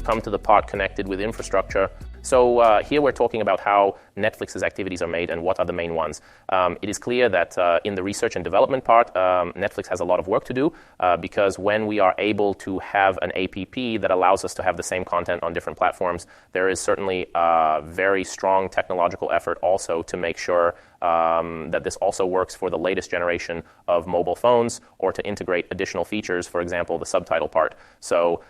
come to the part connected with infrastructure. So here we're talking about how Netflix's activities are made and what are the main ones. It is clear that in the research and development part, Netflix has a lot of work to do because when we are able to have an APP that allows us to have the same content on different platforms, there is certainly a very strong technological effort also to make sure that this also works for the latest generation of mobile phones or to integrate additional features, for example, the subtitle part. So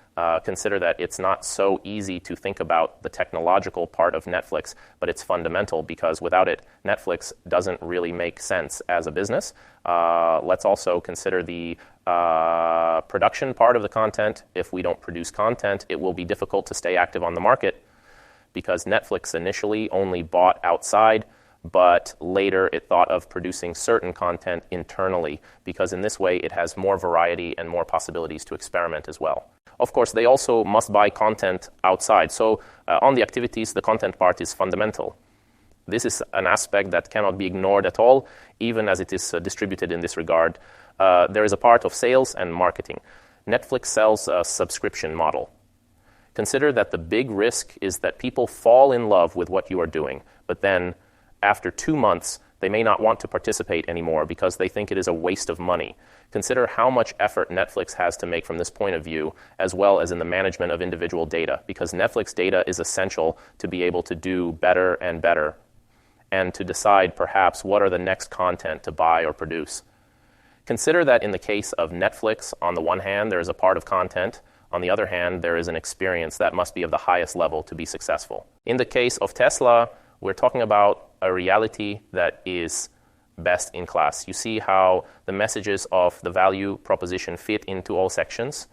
consider that it's not so easy to think about the technological part of Netflix, but it's fundamental because without it, Netflix doesn't really make sense as a business. Let's also consider the production part of the content. If we don't produce content, it will be difficult to stay active on the market because Netflix initially only bought outside, but later it thought of producing certain content internally because in this way it has more variety and more possibilities to experiment as well. Of course, they also must buy content outside. So on the activities, the content part is fundamental. This is an aspect that cannot be ignored at all, even as it is distributed in this regard. There is a part of sales and marketing. Netflix sells a subscription model. Consider that the big risk is that people fall in love with what you are doing, but then after 2 months, they may not want to participate anymore because they think it is a waste of money. Consider how much effort Netflix has to make from this point of view, as well as in the management of individual data, because Netflix data is essential to be able to do better and better, and to decide perhaps what are the next content to buy or produce. Consider that in the case of Netflix, on the one hand, there is a part of content. On the other hand, there is an experience that must be of the highest level to be successful. In the case of Tesla, we're talking about a reality that is best in class. You see how the messages of the value proposition fit into all sections.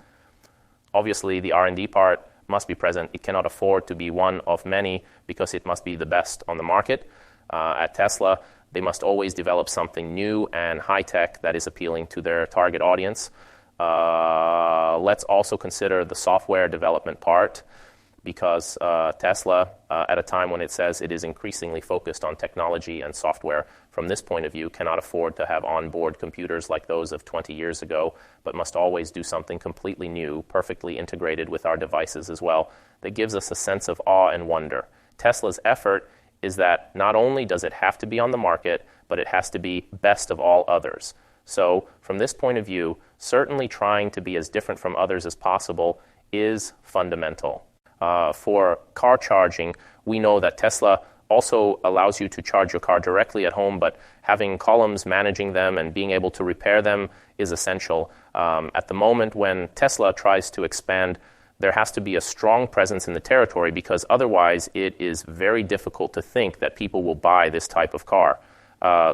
Obviously, the R&D part must be present. It cannot afford to be one of many because it must be the best on the market. At Tesla, they must always develop something new and high-tech that is appealing to their target audience. Let's also consider the software development part, because Tesla, at a time when it says it is increasingly focused on technology and software, from this point of view, cannot afford to have onboard computers like those of 20 years ago, but must always do something completely new, perfectly integrated with our devices as well, that gives us a sense of awe and wonder. Tesla's effort is that not only does it have to be on the market, but it has to be best of all others. So from this point of view, certainly trying to be as different from others as possible is fundamental. For car charging, we know that Tesla also allows you to charge your car directly at home, but having columns managing them and being able to repair them is essential. At the moment when Tesla tries to expand, there has to be a strong presence in the territory because otherwise it is very difficult to think that people will buy this type of car.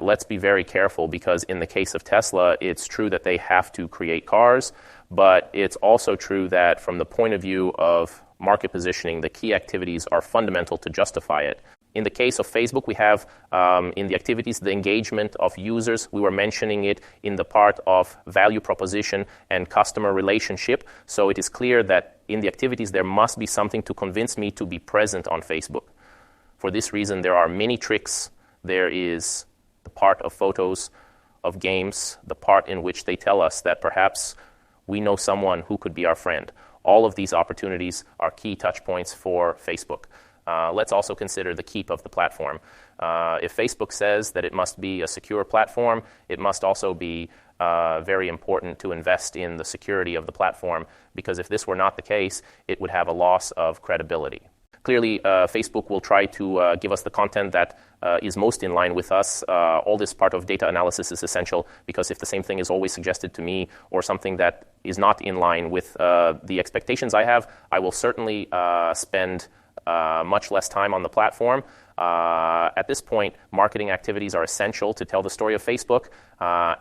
Let's be very careful because in the case of Tesla, it's true that they have to create cars, but it's also true that from the point of view of market positioning, the key activities are fundamental to justify it. In the case of Facebook, we have in the activities the engagement of users. We were mentioning it in the part of value proposition and customer relationship. So it is clear that in the activities there must be something to convince me to be present on Facebook. For this reason, there are many tricks. There is the part of photos, of games, the part in which they tell us that perhaps we know someone who could be our friend. All of these opportunities are key touch points for Facebook. Let's also consider the keep of the platform. If Facebook says that it must be a secure platform, it must also be very important to invest in the security of the platform, because if this were not the case, it would have a loss of credibility. Clearly, Facebook will try to give us the content that is most in line with us. All this part of data analysis is essential because if the same thing is always suggested to me or something that is not in line with the expectations I have, I will certainly spend much less time on the platform. At this point, marketing activities are essential to tell the story of Facebook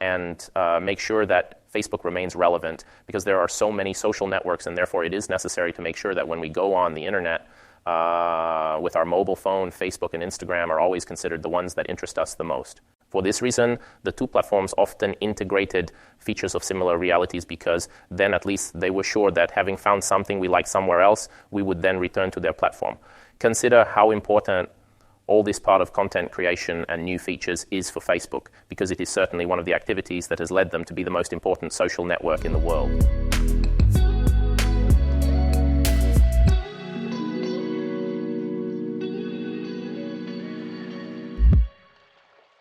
and make sure that Facebook remains relevant because there are so many social networks, and therefore it is necessary to make sure that when we go on the internet with our mobile phone, Facebook and Instagram are always considered the ones that interest us the most. For this reason, the two platforms often integrated features of similar realities because then at least they were sure that having found something we like somewhere else, we would then return to their platform. Consider how important all this part of content creation and new features is for Facebook, because it is certainly one of the activities that has led them to be the most important social network in the world.